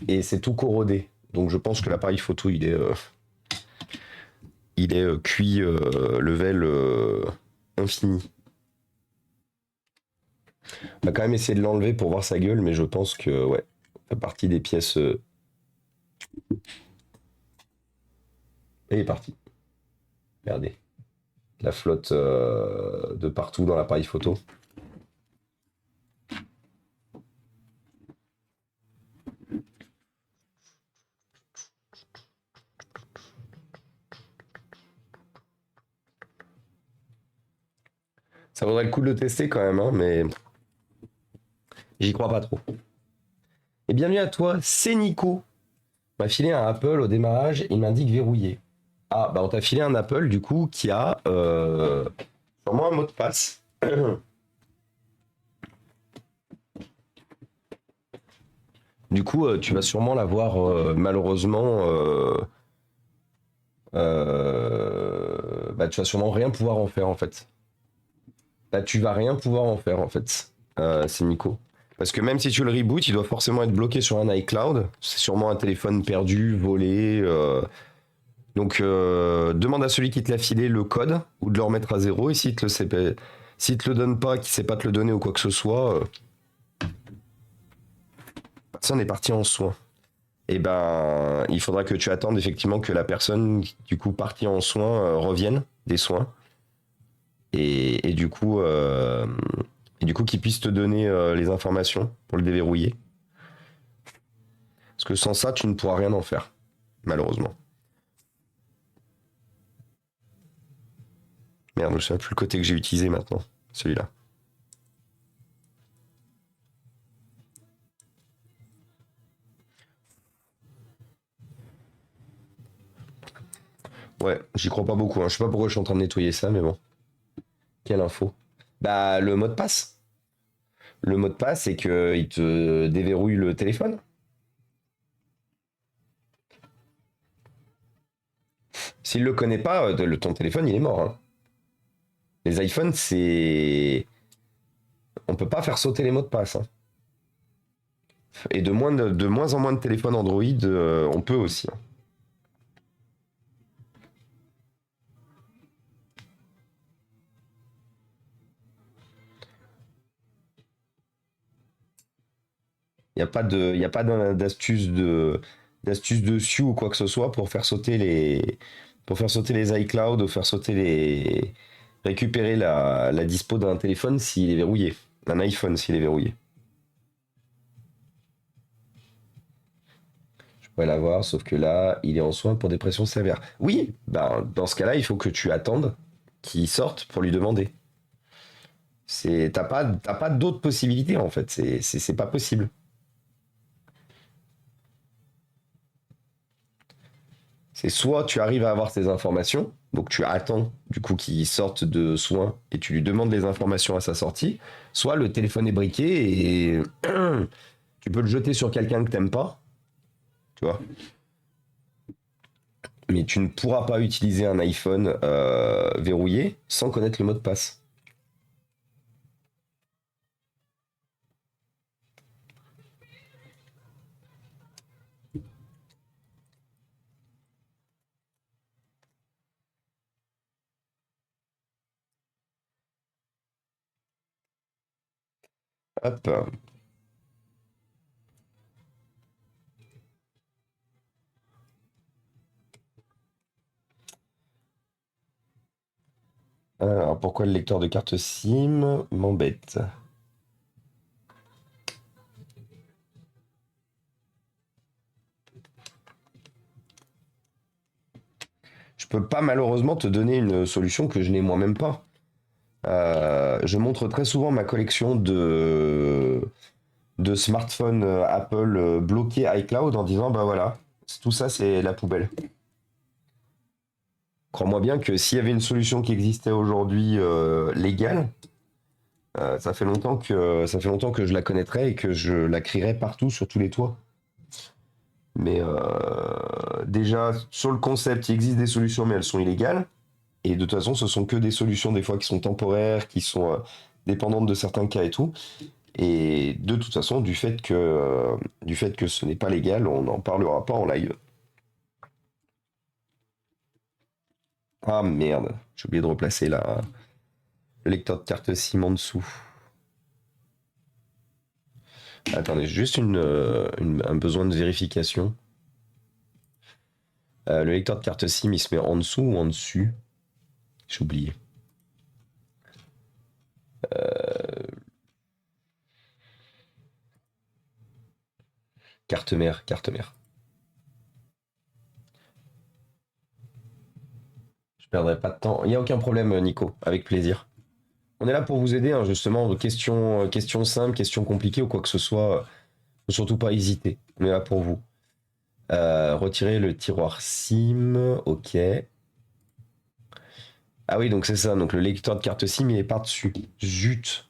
Et c'est tout corrodé. Donc je pense que l'appareil photo, il il est QI level infini. On va quand même essayer de l'enlever pour voir sa gueule, mais je pense que ouais, ça fait partie des pièces. Et il est parti. Regardez. La flotte de partout dans l'appareil photo. Ça vaudrait le coup de le tester quand même, hein, mais j'y crois pas trop. Et bienvenue à toi, c'est Nico. On m'a filé un Apple au démarrage, il m'indique verrouillé. Ah, bah on t'a filé un Apple du coup qui a sûrement un mot de passe. Du coup, tu vas sûrement l'avoir malheureusement. Bah, tu vas sûrement rien pouvoir en faire en fait. Bah, tu vas rien pouvoir en faire en fait. C'est Nico. Parce que même si tu le reboot, il doit forcément être bloqué sur un iCloud. C'est sûrement un téléphone perdu, volé. Donc, demande à celui qui te l'a filé le code ou de le remettre à zéro. Et s'il te le donne pas, qu'il sait pas te le donner ou quoi que ce soit, personne est parti en soins. Et ben, il faudra que tu attendes effectivement que la personne, du coup, partie en soins, revienne des soins. Et du coup, qu'il puisse te donner les informations pour le déverrouiller. Parce que sans ça, tu ne pourras rien en faire, malheureusement. Merde, je ne sais plus le côté que j'ai utilisé maintenant. Celui-là. Ouais, j'y crois pas beaucoup, hein. Je sais pas pourquoi je suis en train de nettoyer ça, mais bon. Quelle info. Bah, le mot de passe. Le mot de passe, c'est qu'il te déverrouille le téléphone. S'il le connaît pas, ton téléphone, il est mort, hein. Les iPhones, c'est... On peut pas faire sauter les mots de passe, hein. Et de moins en moins de téléphones Android, on peut aussi, hein. Il n'y a pas d'astuce dessus ou quoi que ce soit pour faire sauter les iCloud ou faire sauter récupérer la dispo d'un téléphone s'il est verrouillé. Un iPhone s'il est verrouillé. Je pourrais l'avoir, sauf que là, il est en soins pour dépression sévère. Oui, ben, dans ce cas-là, il faut que tu attendes qu'il sorte pour lui demander. T'as pas d'autres possibilités en fait. C'est pas possible. C'est soit tu arrives à avoir ces informations, donc tu attends du coup qu'il sorte de soins et tu lui demandes les informations à sa sortie, soit le téléphone est briqué et tu peux le jeter sur quelqu'un que t'aimes pas, tu vois. Mais tu ne pourras pas utiliser un iPhone verrouillé sans connaître le mot de passe. Hop. Alors pourquoi le lecteur de carte SIM m'embête? Je peux pas malheureusement te donner une solution que je n'ai moi-même pas. Je montre très souvent ma collection de smartphones Apple bloqués iCloud en disant bah voilà, tout ça c'est la poubelle. Crois-moi bien que s'il y avait une solution qui existait aujourd'hui légale, ça fait longtemps que je la connaîtrais et que je la crierais partout sur tous les toits. Mais déjà sur le concept, il existe des solutions mais elles sont illégales. Et de toute façon, ce sont que des solutions des fois qui sont temporaires, qui sont dépendantes de certains cas et tout. Et de toute façon, du fait que ce n'est pas légal, on n'en parlera pas en live. Ah merde, j'ai oublié de replacer le lecteur de carte SIM en dessous. Attendez, juste un besoin de vérification. Le lecteur de carte SIM, il se met en dessous ou en dessus? J'ai oublié. Carte mère, carte mère. Je perdrai pas de temps. Il n'y a aucun problème, Nico, avec plaisir. On est là pour vous aider, hein, justement. Questions simples, questions compliquées ou quoi que ce soit. Faut surtout pas hésiter. On est là pour vous. Retirer le tiroir SIM, ok. Ah oui, donc c'est ça. Donc le lecteur de carte SIM, il est par-dessus. Zut.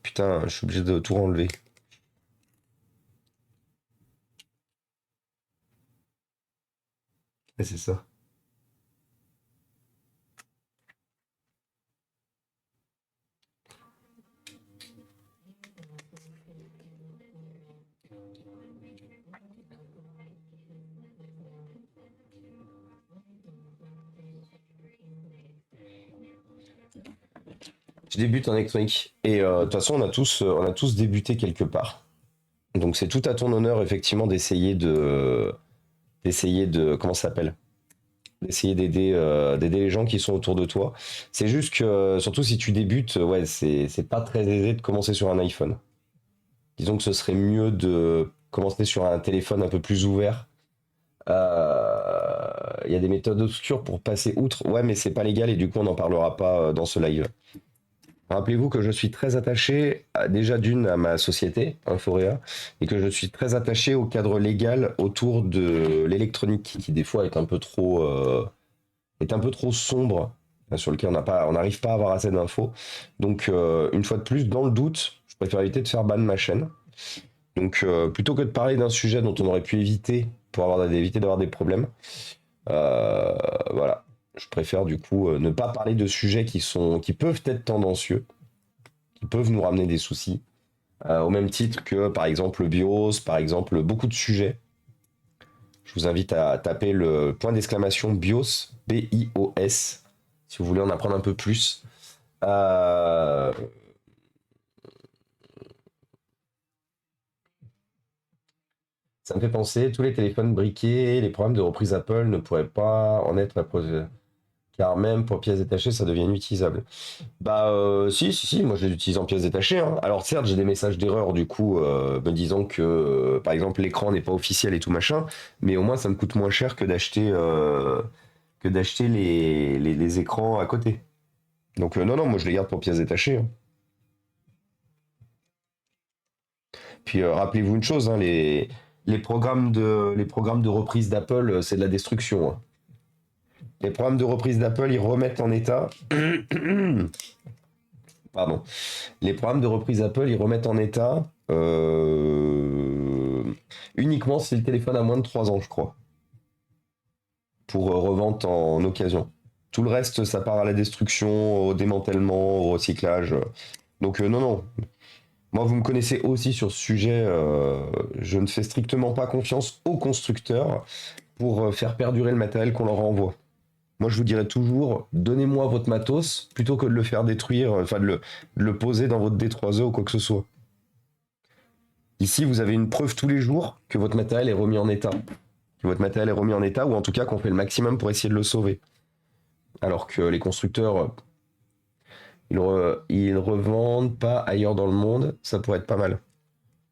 Putain, je suis obligé de tout renlever. Et c'est ça. Je débute en électronique. Et de toute façon, on a tous débuté quelque part. Donc c'est tout à ton honneur, effectivement, d'essayer de, comment ça s'appelle? D'essayer d'aider les gens qui sont autour de toi. C'est juste que, surtout si tu débutes, ouais, c'est pas très aisé de commencer sur un iPhone. Disons que ce serait mieux de commencer sur un téléphone un peu plus ouvert. Il y a des méthodes obscures pour passer outre. Ouais, mais c'est pas légal et du coup, on n'en parlera pas dans ce live. Rappelez-vous que je suis très attaché, déjà d'une, à ma société, Inforea, et que je suis très attaché au cadre légal autour de l'électronique, qui des fois est un peu trop sombre, sur lequel on n'arrive pas à avoir assez d'infos. Donc, une fois de plus, dans le doute, je préfère éviter de faire ban ma chaîne. Donc, plutôt que de parler d'un sujet dont on aurait pu éviter pour éviter d'avoir des problèmes, euh, voilà. Je préfère du coup ne pas parler de sujets qui peuvent être tendancieux, qui peuvent nous ramener des soucis, au même titre que par exemple le BIOS, par exemple beaucoup de sujets. Je vous invite à taper le point d'exclamation BIOS, B-I-O-S, si vous voulez en apprendre un peu plus. Euh, Ça me fait penser, tous les téléphones briqués, les programmes de reprise Apple ne pourraient pas en être la preuve. Car même pour pièces détachées, ça devient inutilisable. Bah si, moi je les utilise en pièces détachées, hein. Alors certes, j'ai des messages d'erreur du coup me disant que par exemple l'écran n'est pas officiel et tout machin, mais au moins ça me coûte moins cher que d'acheter les écrans à côté. Donc non, moi je les garde pour pièces détachées, hein. Puis rappelez-vous une chose, hein, les programmes de reprise d'Apple, c'est de la destruction, hein. Les programmes de reprise d'Apple, ils remettent en état. Pardon. Les programmes de reprise Apple, ils remettent en état uniquement si le téléphone a moins de 3 ans, je crois, pour revente en occasion. Tout le reste, ça part à la destruction, au démantèlement, au recyclage. Donc non. Moi, vous me connaissez aussi sur ce sujet. Je ne fais strictement pas confiance aux constructeurs pour faire perdurer le matériel qu'on leur envoie. Moi, je vous dirais toujours, donnez-moi votre matos plutôt que de le faire détruire, enfin de le poser dans votre D3E ou quoi que ce soit. Ici, vous avez une preuve tous les jours que votre matériel est remis en état. Que votre matériel est remis en état, ou en tout cas qu'on fait le maximum pour essayer de le sauver. Alors que les constructeurs, ils revendent pas ailleurs dans le monde, ça pourrait être pas mal.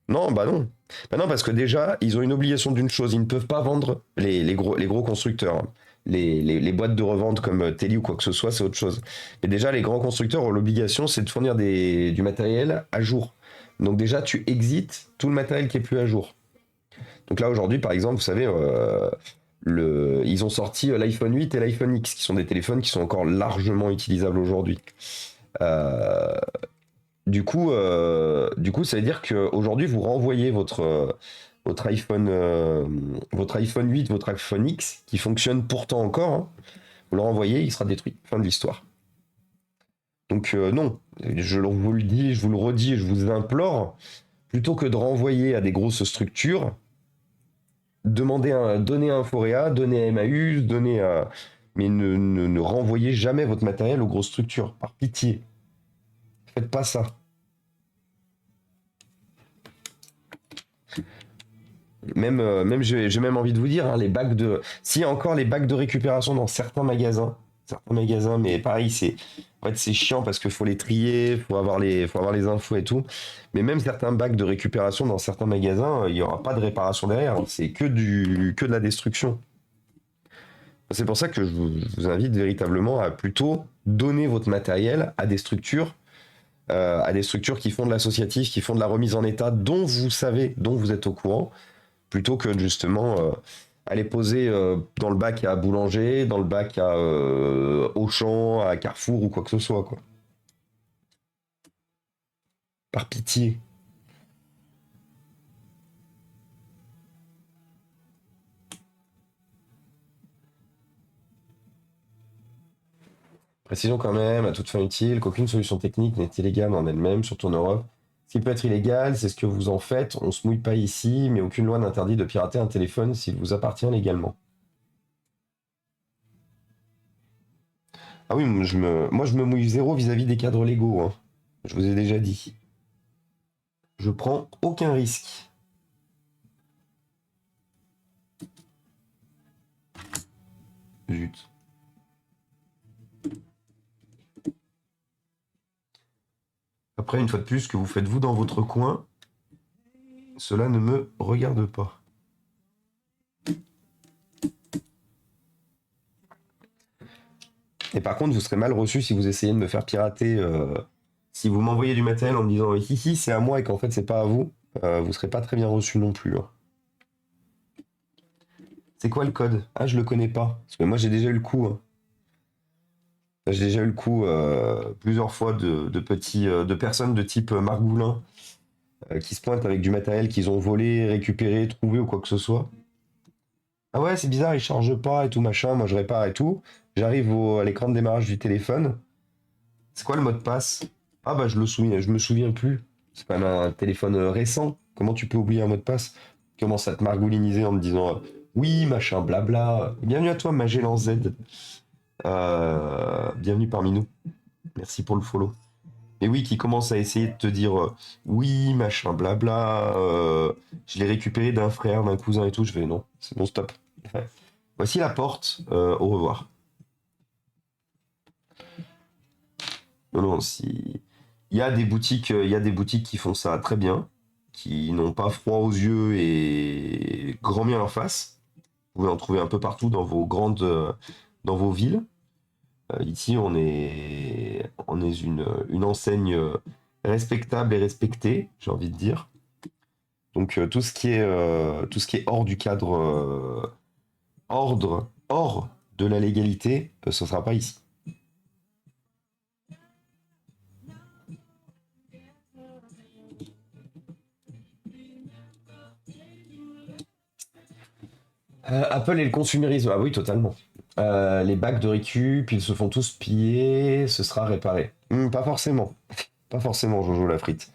Non, bah non. Bah non, parce que déjà, ils ont une obligation d'une chose, ils ne peuvent pas vendre les gros constructeurs, hein. Les boîtes de revente comme Teli ou quoi que ce soit, c'est autre chose. Mais déjà, les grands constructeurs ont l'obligation, c'est de fournir du matériel à jour. Donc déjà, tu exites tout le matériel qui est plus à jour. Donc là, aujourd'hui, par exemple, vous savez, ils ont sorti l'iPhone 8 et l'iPhone X, qui sont des téléphones qui sont encore largement utilisables aujourd'hui. Euh, du coup, ça veut dire qu'aujourd'hui, vous renvoyez votre iPhone 8, votre iPhone X, qui fonctionne pourtant encore, hein, vous le renvoyez, il sera détruit. Fin de l'histoire. Donc non, je vous le dis, je vous le redis, je vous implore, plutôt que de renvoyer à des grosses structures, donner à Inforea, donner à Emmaüs, Mais ne renvoyez jamais votre matériel aux grosses structures, par pitié. Faites pas ça. Même j'ai même envie de vous dire, hein, les bacs de. S'il y a encore les bacs de récupération dans certains magasins, mais pareil, en fait, c'est chiant parce qu'il faut les trier, faut avoir les infos et tout. Mais même certains bacs de récupération dans certains magasins, il n'y aura pas de réparation derrière, hein. C'est que de la destruction. C'est pour ça que je vous invite véritablement à plutôt donner votre matériel à des structures qui font de l'associatif, qui font de la remise en état, dont vous savez, dont vous êtes au courant, plutôt que justement aller poser dans le bac à Boulanger, dans le bac à Auchan, à Carrefour ou quoi que ce soit, quoi. Par pitié. Précisons quand même, à toute fin utile, qu'aucune solution technique n'est illégale en elle-même, surtout en Europe. Ce qui peut être illégal, c'est ce que vous en faites. On se mouille pas ici, mais aucune loi n'interdit de pirater un téléphone s'il vous appartient légalement. Ah oui, moi je me mouille zéro vis-à-vis des cadres légaux, hein. Je vous ai déjà dit. Je prends aucun risque. Zut. Après, une fois de plus, ce que vous faites vous dans votre coin, cela ne me regarde pas. Et par contre, vous serez mal reçu si vous essayez de me faire pirater. Si vous m'envoyez du matériel en me disant hihi, c'est à moi et qu'en fait c'est pas à vous, vous serez pas très bien reçu non plus, hein. C'est quoi le code? Ah, je le connais pas. Parce que moi j'ai déjà eu le coup, hein. J'ai déjà eu le coup plusieurs fois de personnes de type Margoulin qui se pointent avec du matériel qu'ils ont volé, récupéré, trouvé ou quoi que ce soit. Ah ouais, c'est bizarre, il charge pas et tout machin, moi je répare et tout. J'arrive à l'écran de démarrage du téléphone. C'est quoi le mot de passe? Ah bah je me souviens plus. C'est quand même un téléphone récent. Comment tu peux oublier un mot de passe? Tu commences à te margouliniser en me disant oui, machin, blabla. Bienvenue à toi, Magellan Z. Bienvenue parmi nous. Merci pour le follow. Et oui, qui commence à essayer de te dire oui, machin, blabla. Je l'ai récupéré d'un frère, d'un cousin et tout. Je vais non, c'est bon, stop. Voici la porte. Au revoir. Non, non, si. Il y a des boutiques qui font ça très bien, qui n'ont pas froid aux yeux et grand bien en face. Vous pouvez en trouver un peu partout dans vos villes. Ici, on est une enseigne respectable et respectée, j'ai envie de dire. Donc tout ce qui est hors du cadre hors de la légalité, ce ne sera pas ici. Apple et le consumérisme, ah oui, totalement. Les bacs de récup, ils se font tous piller, ce sera réparé. Pas forcément. Pas forcément, Jojo la frite.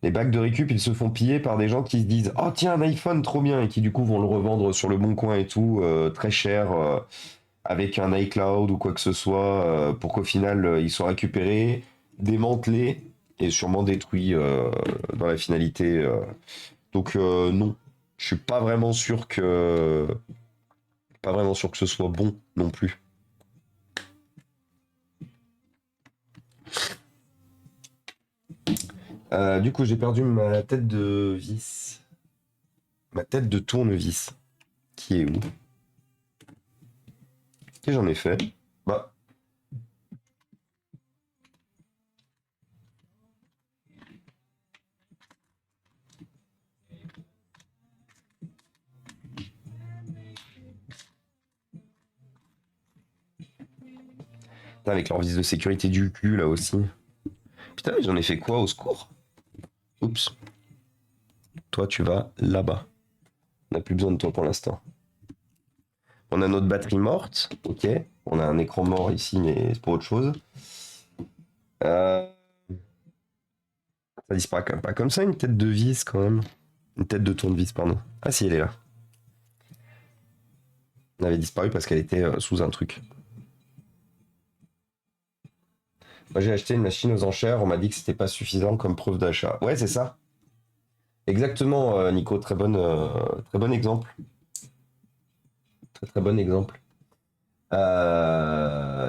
Les bacs de récup, ils se font piller par des gens qui se disent oh tiens, un iPhone trop bien, et qui du coup vont le revendre sur le bon coin et tout, très cher, avec un iCloud ou quoi que ce soit, pour qu'au final ils soient récupérés, démantelés et sûrement détruits dans la finalité. Donc non, je suis pas vraiment sûr que ce soit bon non plus. Du coup, j'ai perdu ma tête de vis. Ma tête de tournevis. Qui est où? Qu'est-ce que j'en ai fait? Bah. Putain, avec leur vis de sécurité du cul, là aussi. Putain, mais j'en ai fait quoi au secours? Oups. Toi, tu vas là-bas. On n'a plus besoin de toi pour l'instant. On a notre batterie morte. Ok. On a un écran mort ici, mais c'est pour autre chose. Ça disparaît quand même pas comme ça, une tête de vis quand même. Une tête de tournevis, pardon. Ah si, elle est là. Elle avait disparu parce qu'elle était sous un truc. Moi, j'ai acheté une machine aux enchères, on m'a dit que c'était pas suffisant comme preuve d'achat. Ouais, c'est ça. Exactement, Nico, très bon exemple. Très très bon exemple.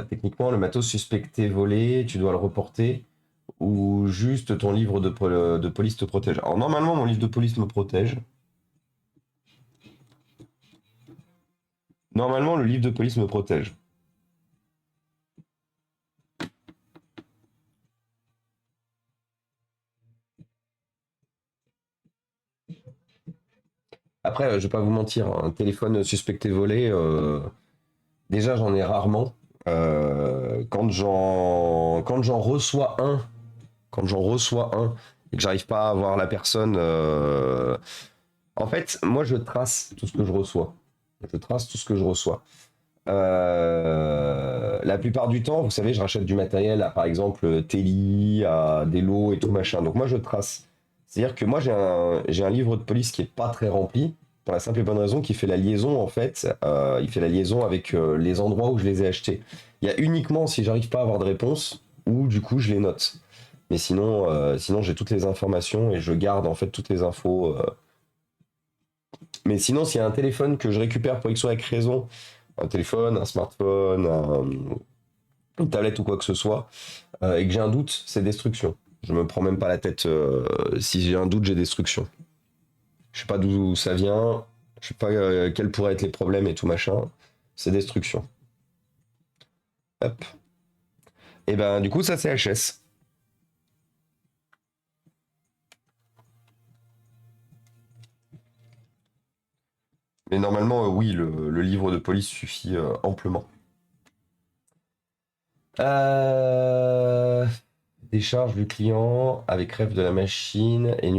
Techniquement, le matos suspecté volé, tu dois le reporter ou juste ton livre de police te protège. Alors normalement, mon livre de police me protège. Normalement, le livre de police me protège. Après, je vais pas vous mentir, un téléphone suspecté volé, déjà j'en ai rarement. Quand j'en reçois un, et que j'arrive pas à voir la personne, en fait, moi je trace tout ce que je reçois. Je trace tout ce que je reçois. La plupart du temps, vous savez, je rachète du matériel à par exemple Teli, à des lots et tout machin. Donc moi je trace. C'est-à-dire que moi j'ai un livre de police qui est pas très rempli, pour la simple et bonne raison qu'il fait la liaison en fait. Il fait la liaison avec les endroits où je les ai achetés. Il y a uniquement si j'arrive pas à avoir de réponse, ou du coup je les note. Mais sinon j'ai toutes les informations et je garde en fait toutes les infos. Mais sinon, s'il y a un téléphone que je récupère pour X ou Y raison, un téléphone, un smartphone, une tablette ou quoi que ce soit, et que j'ai un doute, c'est destruction. Je me prends même pas la tête. Si j'ai un doute, j'ai destruction. Je sais pas d'où ça vient, je sais pas quels pourraient être les problèmes et tout machin. C'est destruction. Hop. Et ben du coup, ça c'est HS. Mais normalement, oui, le livre de police suffit amplement. Euh... Décharge du client avec rêve de la machine et